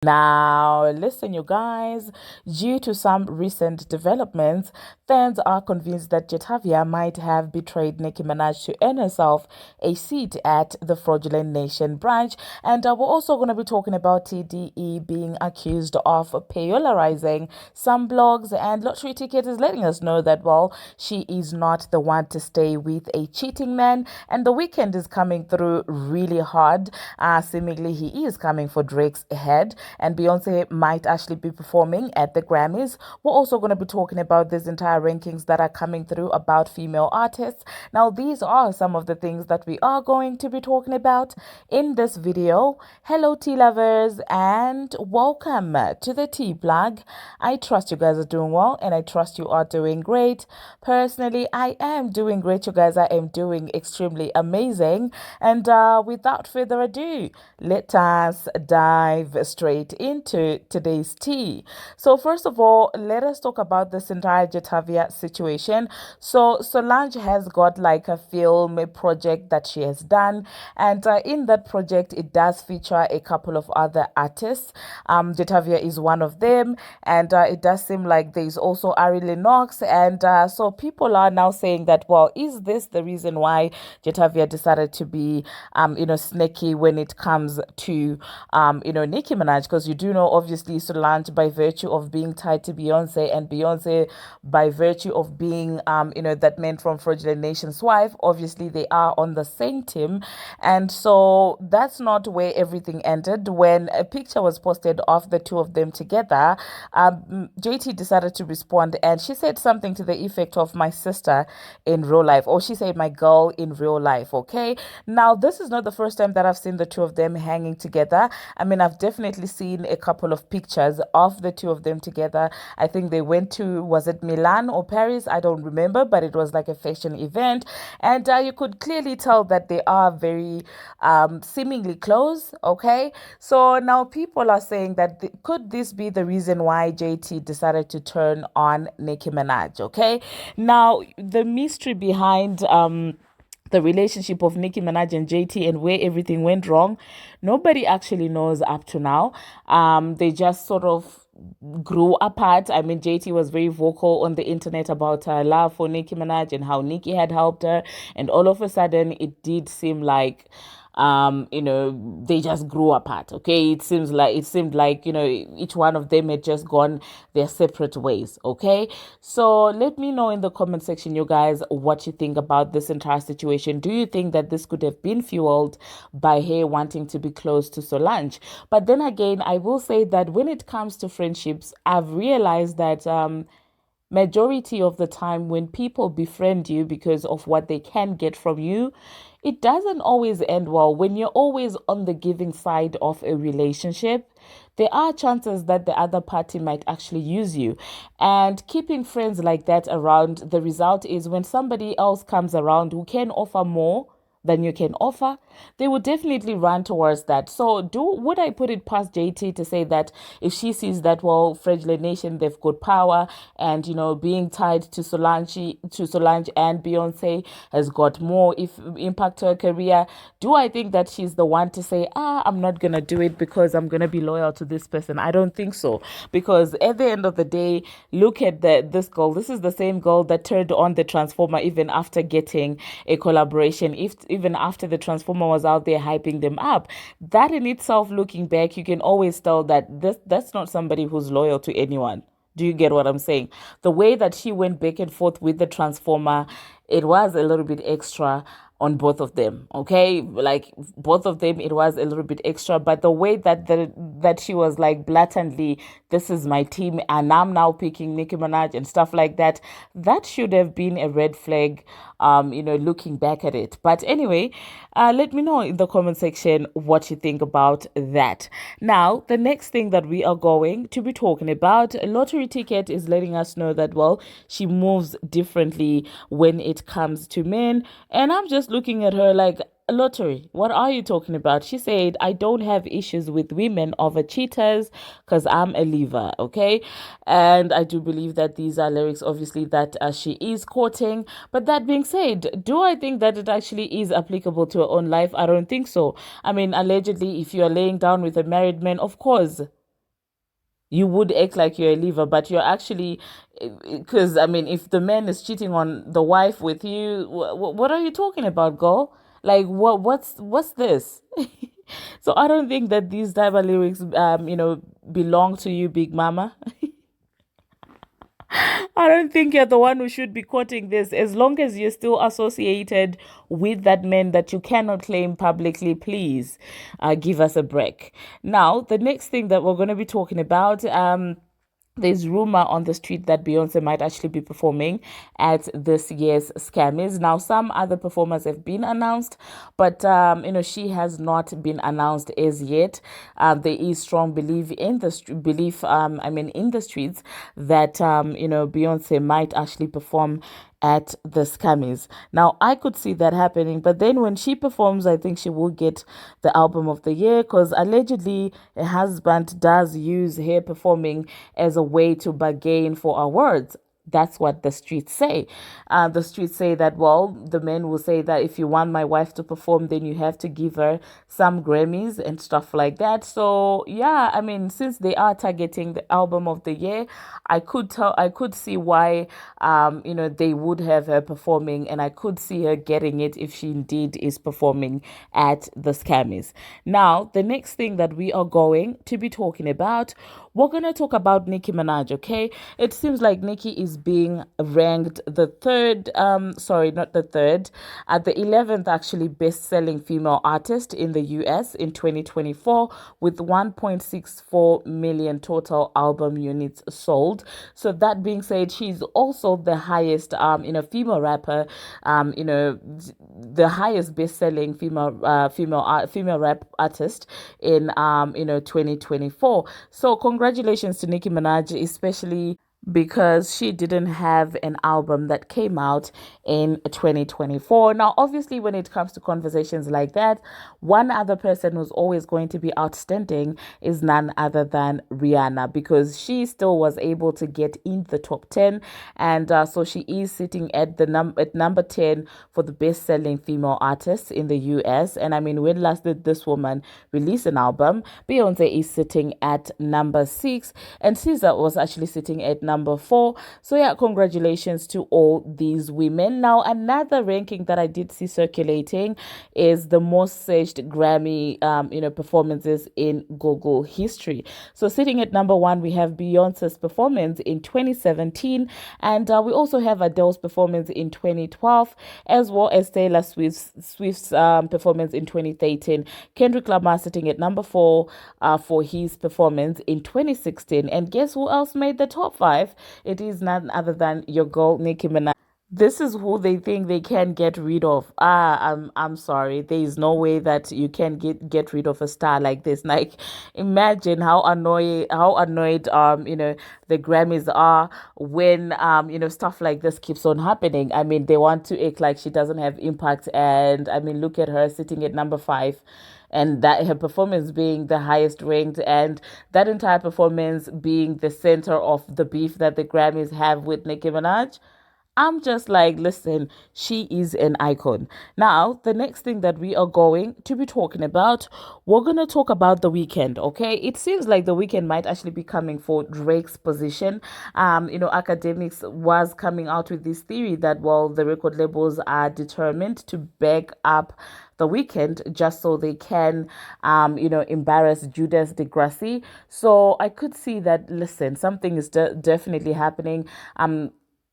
Now, listen, you guys, due to some recent developments, fans are convinced that Jatavia might have betrayed Nicki Minaj to earn herself a seat at the Fraudulent Nation branch. And we're also going to be talking about TDE being accused of payolarizing some blogs, and Lottery Ticket is letting us know that, well, she is not the one to stay with a cheating man. And the weekend is coming through really hard. Seemingly, he is coming for Drake's head, and Beyonce might actually be performing at the Grammys. We're also going to be talking about these entire rankings that are coming through about female artists. Now, these are some of the things that we are going to be talking about in this video. Hello, tea lovers, and welcome to the tea plug. I trust you guys are doing well, and I trust you are doing great. Personally, I am doing great, you guys. I am doing extremely amazing. And without further ado, let us dive straight into today's tea. So first of all, let us talk about this entire Jatavia situation. So Solange has got like a film project that she has done, and in that project it does feature a couple of other artists. Jatavia is one of them, and it does seem like there's also Ari Lennox, and so people are now saying that, well, is this the reason why Jatavia decided to be snaky when it comes to Nicki Minaj? Because you do know, obviously, Solange, by virtue of being tied to Beyonce, and Beyonce, by virtue of being, that man from Fraudulent Nation's wife, obviously they are on the same team. And so that's not where everything ended. When a picture was posted of the two of them together, JT decided to respond, and she said something to the effect of my sister in real life, or she said my girl in real life. Okay. Now, this is not the first time that I've seen the two of them hanging together. I mean, I've definitely seen a couple of pictures of the two of them together. I think they went to, was it Milan or Paris? I don't remember, but it was like a fashion event. And you could clearly tell that they are very seemingly close. Okay. So now people are saying that could this be the reason why JT decided to turn on Nicki Minaj? Okay. Now, the mystery behind the relationship of Nicki Minaj and JT and where everything went wrong, nobody actually knows up to now. They just sort of grew apart. I mean, JT was very vocal on the internet about her love for Nicki Minaj and how Nicki had helped her, and all of a sudden it did seem like they just grew apart. Okay, it seemed like each one of them had just gone their separate ways. Okay, so let me know in the comment section, you guys, what you think about this entire situation. Do you think that this could have been fueled by her wanting to be close to Solange? But then again, I will say that when it comes to friendships, I've realized that majority of the time when people befriend you because of what they can get from you, it doesn't always end well. When you're always on the giving side of a relationship, there are chances that the other party might actually use you. And keeping friends like that around, the result is when somebody else comes around who can offer more than you can offer, they would definitely run towards that. So would I put it past JT to say that if she sees that, well, Fraudulent Nation, they've got power, and being tied to Solange and Beyonce has got more impact to her career, do I think that she's the one to say, I'm not gonna do it because I'm gonna be loyal to this person? I don't think so, because at the end of the day, look at this girl. This is the same girl that turned on the Transformer even after getting a collaboration, even after the Transformer was out there hyping them up. That in itself, looking back, you can always tell that that's not somebody who's loyal to anyone. Do you get what I'm saying? The way that she went back and forth with the Transformer, it was a little bit extra on both of them. Okay, like both of them, it was a little bit extra. But the way that she was like blatantly, this is my team and I'm now picking Nicki Minaj and stuff like that, that should have been a red flag, looking back at it. But anyway, let me know in the comment section what you think about that. Now, the next thing that we are going to be talking about, Lottery Ticket is letting us know that, well, she moves differently when it comes to men. And I'm just looking at her like, Lottery, what are you talking about? She said, I don't have issues with women over cheaters because I'm a leaver. Okay. And I do believe that these are lyrics, obviously, that she is quoting. But that being said, do I think that it actually is applicable to her own life? I don't think so. I mean, allegedly, if you are laying down with a married man, of course, You would act like you're a leaver, but you're actually, because I mean, if the man is cheating on the wife with you, what are you talking about, girl? Like, what's this? So I don't think that these type of lyrics, belong to you, Big Mama. I don't think you're the one who should be quoting this. As long as you're still associated with that man that you cannot claim publicly, please give us a break. Now, the next thing that we're going to be talking about, there's rumor on the street that Beyonce might actually be performing at this year's Grammys. Now, some other performers have been announced, but she has not been announced as yet. There is strong belief in the in the streets that Beyonce might actually perform at the Grammys. Now, I could see that happening, but then when she performs, I think she will get the album of the year because allegedly her husband does use her performing as a way to bargain for awards. That's what the streets say. The streets say that, well, the men will say that if you want my wife to perform, then you have to give her some Grammys and stuff like that. So, yeah, I mean, since they are targeting the album of the year, I could see why, they would have her performing, and I could see her getting it if she indeed is performing at the Grammys. Now, the next thing that we are going to be talking about, we're going to talk about Nicki Minaj, okay? It seems like Nicki is being ranked the third, not the third, at the 11th actually best-selling female artist in the US in 2024 with 1.64 million total album units sold. So that being said, she's also the highest, female rapper, the highest best-selling female rap artist in 2024. So congratulations to Nicki Minaj, especially because she didn't have an album that came out in 2024. Now, obviously, when it comes to conversations like that, one other person who's always going to be outstanding is none other than Rihanna, because she still was able to get in the top 10, and so she is sitting at number 10 for the best-selling female artists in the US. And I mean, when last did this woman release an album? Beyonce is sitting at number 6, and SZA was actually sitting at number 4. So yeah, congratulations to all these women. Now, another ranking that I did see circulating is the most searched Grammy performances in Google history. So sitting at number 1, we have Beyonce's performance in 2017, and we also have Adele's performance in 2012, as well as Taylor Swift's performance in 2013. Kendrick Lamar sitting at number 4 for his performance in 2016. And guess who else made the top 5? It is none other than your girl, Nicki Minaj. This is who they think they can get rid of. I'm sorry. There is no way that you can get rid of a star like this. Like, imagine how annoyed the Grammys are when stuff like this keeps on happening. I mean, they want to act like she doesn't have impact, and I mean, look at her sitting at number 5, and that her performance being the highest ranked, and that entire performance being the center of the beef that the Grammys have with Nicki Minaj. I'm just like, listen, she is an icon. Now, the next thing that we are going to be talking about, we're going to talk about The Weeknd, okay? It seems like The Weeknd might actually be coming for Drake's position. Academics was coming out with this theory that, well, the record labels are determined to back up The Weeknd just so they can, embarrass Judas Degrassi. So I could see that, listen, something is definitely happening.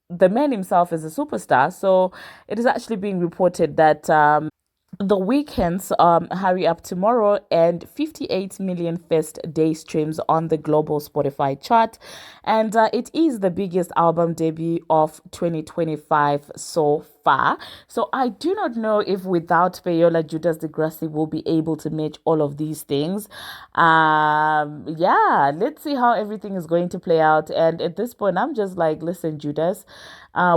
The man himself is a superstar, so it is actually being reported that the Weeknd's Hurry Up Tomorrow and 58 million first day streams on the global Spotify chart, and it is the biggest album debut of 2025 so far. So I do not know if without Payola, Judas Degrassi will be able to match all of these things. Yeah, let's see how everything is going to play out. And at this point, I'm just like, listen, Judas,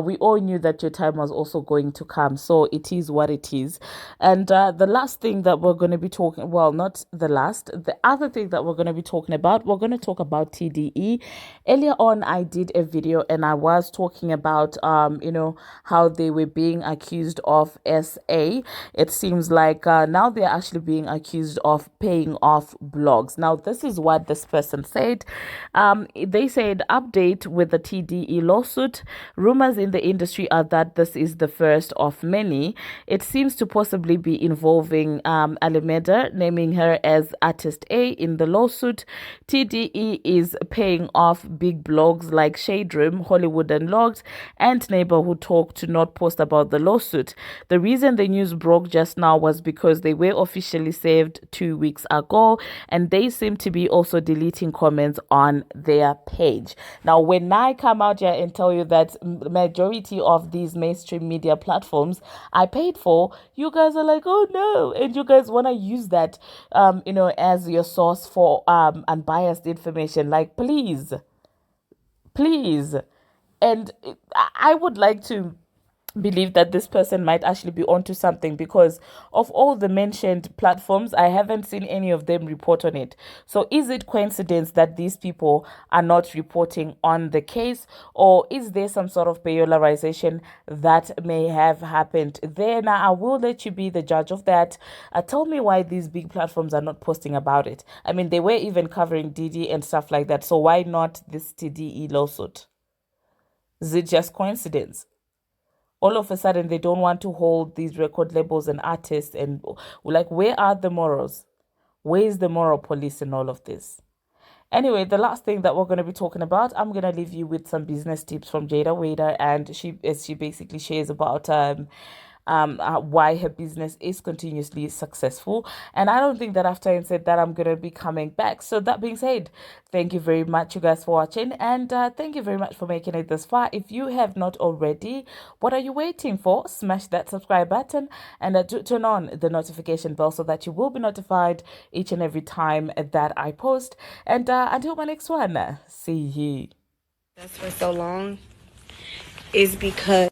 we all knew that your time was also going to come. So it is what it is. And the last thing that we're going to be talking, well, not the last, the other thing that we're going to be talking about, we're going to talk about TDE. Earlier on, I did a video and I was talking about, how they were being accused of SA. It seems like now they're actually being accused of paying off blogs. Now, this is what this person said. They said, update with the TDE lawsuit. Rumors in the industry are that this is the first of many. It seems to possibly be involving Alameda, naming her as Artist A in the lawsuit. TDE is paying off big blogs like Shade Room, Hollywood Unlocked, and Neighborhood Talk to not post about the lawsuit. The reason the news broke just now was because they were officially saved 2 weeks ago, and they seem to be also deleting comments on their page. Now, when I come out here and tell you that majority of these mainstream media platforms I paid for, you guys are like, oh no, and you guys want to use that as your source for unbiased information. Like, please. And I would like to believe that this person might actually be onto something, because of all the mentioned platforms, I haven't seen any of them report on it. So is it coincidence that these people are not reporting on the case, or is there some sort of polarization that may have happened there? Now, I will let you be the judge of that. Tell me why these big platforms are not posting about it. I mean, they were even covering Diddy and stuff like that. So why not this TDE lawsuit? Is it just coincidence? All of a sudden, they don't want to hold these record labels and artists, and like, where are the morals? Where is the moral police in all of this? Anyway, the last thing that we're going to be talking about, I'm going to leave you with some business tips from Jada, and she basically shares about why her business is continuously successful. And I don't think that after I said that, I'm going to be coming back. So that being said, thank you very much, you guys, for watching. And thank you very much for making it this far. If you have not already, what are you waiting for? Smash that subscribe button and turn on the notification bell so that you will be notified each and every time that I post. And until my next one, see you. That's for so long is because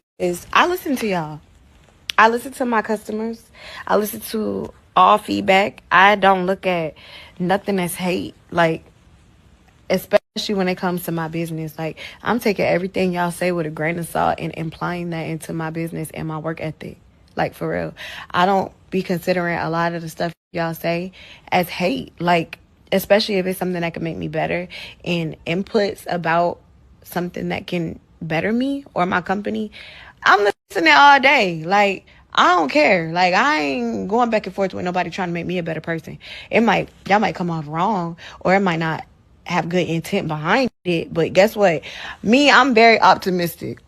I listen to y'all. I listen to my customers. I listen to all feedback. I don't look at nothing as hate, like, especially when it comes to my business. Like, I'm taking everything y'all say with a grain of salt and implying that into my business and my work ethic. Like, for real. I don't be considering a lot of the stuff y'all say as hate. Like, especially if it's something that can make me better, and inputs about something that can better me or my company. I'm listening all day. Like, I don't care. Like, I ain't going back and forth with nobody trying to make me a better person. Y'all might come off wrong, or it might not have good intent behind it. But guess what? I'm very optimistic.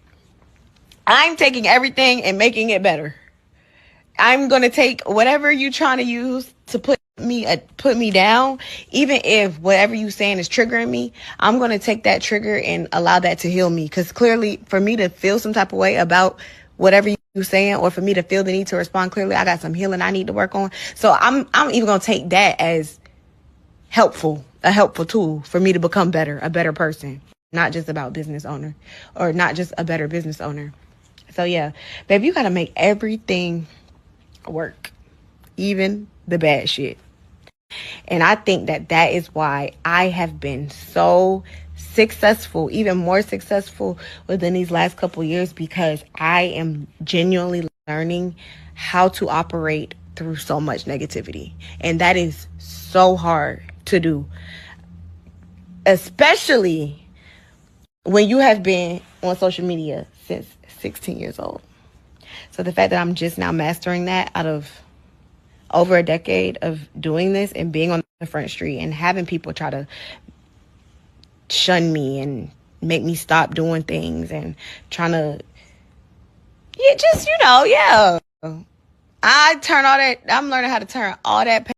I'm taking everything and making it better. I'm going to take whatever you trying to use to put me down, even if whatever you saying is triggering me. I'm going to take that trigger and allow that to heal me, because clearly for me to feel some type of way about whatever you saying, or for me to feel the need to respond clearly, I got some healing I need to work on. So I'm even going to take that as a helpful tool for me to become a better person, not just about business owner, or not just a better business owner. So yeah, babe, you got to make everything work, even the bad shit. And I think that is why I have been so successful, even more successful within these last couple years, because I am genuinely learning how to operate through so much negativity. And that is so hard to do, especially when you have been on social media since 16 years old. So the fact that I'm just now mastering that out of over a decade of doing this and being on the front street and having people try to shun me and make me stop doing things and trying to, I'm learning how to turn all that